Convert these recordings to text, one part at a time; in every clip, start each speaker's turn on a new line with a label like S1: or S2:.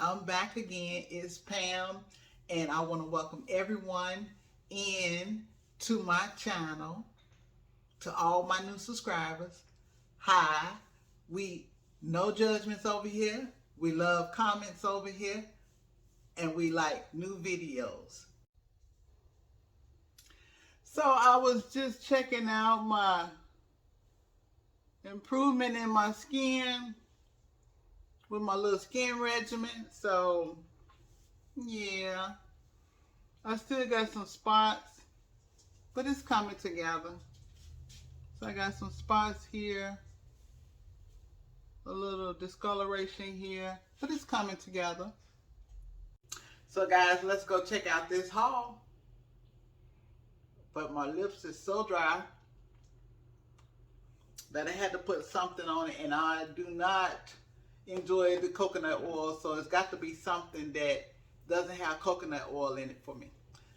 S1: I'm back again. It's Pam, and I want to welcome everyone in to my channel. To all my new subscribers, hi. We no judgments over here. We love comments over here, and we like new videos. So I was just checking out my improvement in my skin with my little skin regimen. So yeah, I still got some spots, but it's coming together. So I got some spots here, a little discoloration here, but it's coming together. So guys, let's go check out this haul. But my lips is so dry that I had to put something on it, and I do not enjoy the coconut oil, so it's got to be something that doesn't have coconut oil in it for me.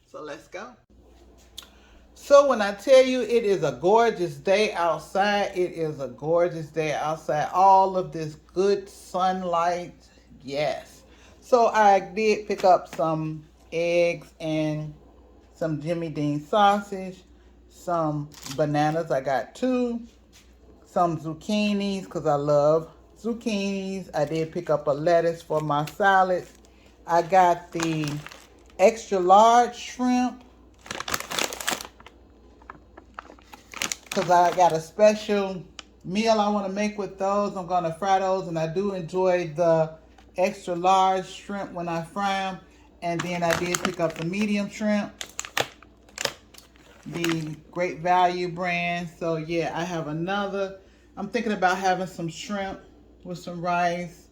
S1: So let's go. So when I tell you it is a gorgeous day outside, it is a gorgeous day outside. All of this good sunlight, yes. So I did pick up some eggs and some Jimmy Dean sausage, some bananas, I got 2, some zucchinis because I love zucchinis. I did pick up a lettuce for my salad. I got the extra large shrimp because I got a special meal I want to make with those. I'm going to fry those, and I do enjoy the extra large shrimp when I fry them. And then I did pick up the medium shrimp, the Great Value brand. So yeah, I have another. I'm thinking about having some shrimp with some rice,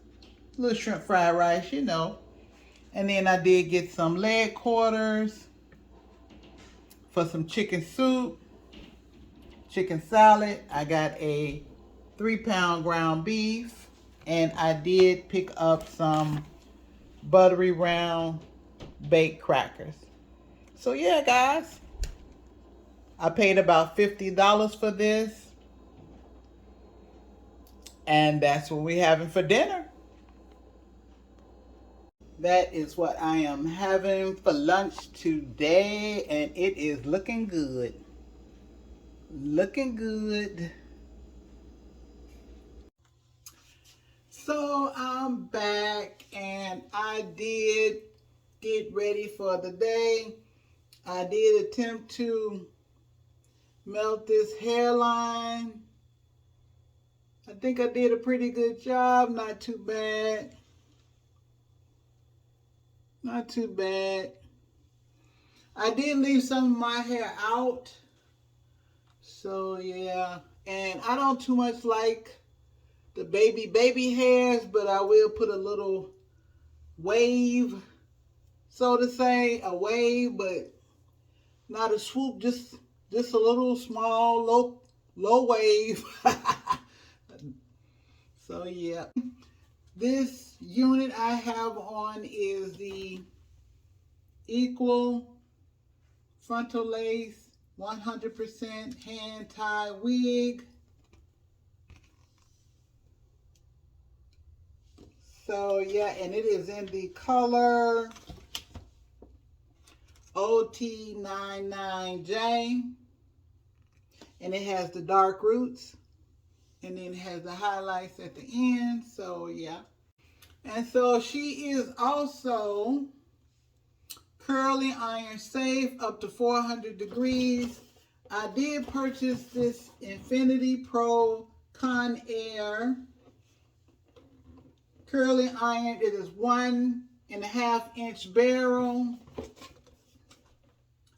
S1: a little shrimp fried rice, you know. And then I did get some leg quarters for some chicken soup, chicken salad. I got a 3-pound ground beef, and I did pick up some buttery round baked crackers. So yeah, guys, I paid about $50 for this, and that's what we're having for dinner. That is what I am having for lunch today, and it is looking good. Looking good. So I'm back, and I did get ready for the day. I did attempt to melt this hairline. I think I did a pretty good job. Not too bad. Not too bad. I did leave some of my hair out. So yeah. And I don't too much like the baby hairs, but I will put a little wave, so to say, a wave, but not a swoop, just a little small low wave. So yeah, this unit I have on is the Equal Frontal Lace 100% hand tie wig. So yeah, and it is in the color OT99J, and it has the dark roots, and then it has the highlights at the end. So yeah, and so she is also curly iron safe up to 400 degrees. I did purchase this Infinity Pro Conair curling iron. It is 1.5-inch barrel.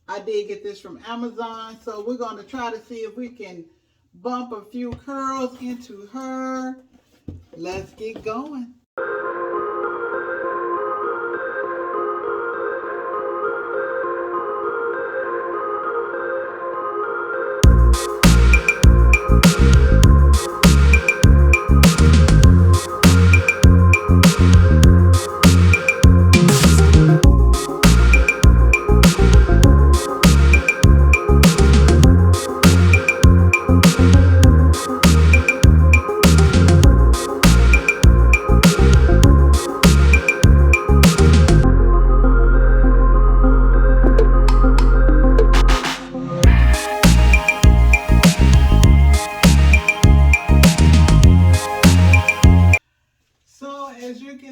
S1: I did get this from Amazon, so we're going to try to see if we can bump a few curls into her. Let's get going.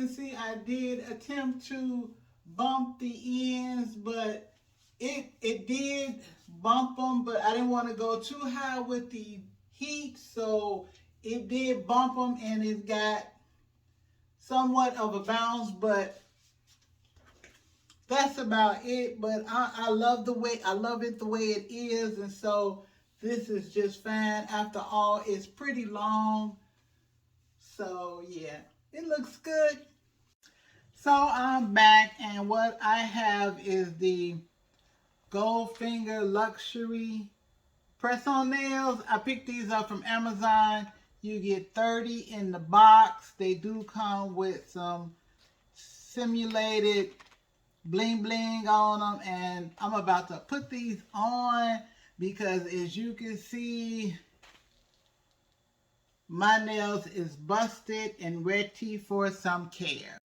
S1: can see, I did attempt to bump the ends, but it did bump them, but I didn't want to go too high with the heat, so it did bump them, and it got somewhat of a bounce, but that's about it. But I love it the way it is, and so this is just fine. After all, it's pretty long, so yeah, it looks good. So I'm back, and what I have is the Goldfinger Luxury press-on nails. I picked these up from Amazon. You get 30 in the box. They do come with some simulated bling bling on them, and I'm about to put these on because, as you can see, my nails is busted and ready for some care.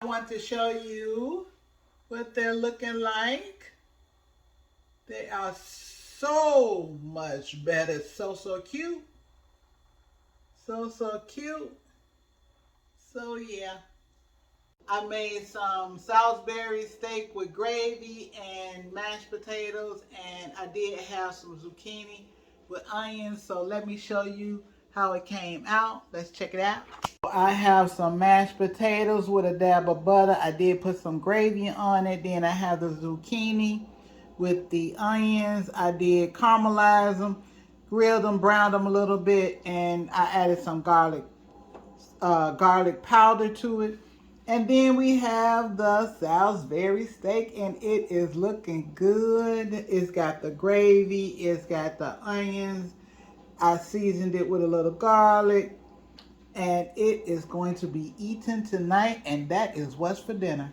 S1: want to show you what they're looking like. They are so much better. So cute. So cute. So yeah. I made some Salisbury steak with gravy and mashed potatoes, and I did have some zucchini with onions. So let me show you how it came out. Let's check it out. I have some mashed potatoes with a dab of butter. I did put some gravy on it. Then I have the zucchini with the onions. I did caramelize them, grilled them, browned them a little bit, and I added some garlic powder to it. And then we have the Salisbury steak, and it is looking good. It's got the gravy, it's got the onions. I seasoned it with a little garlic, and it is going to be eaten tonight, and that is what's for dinner.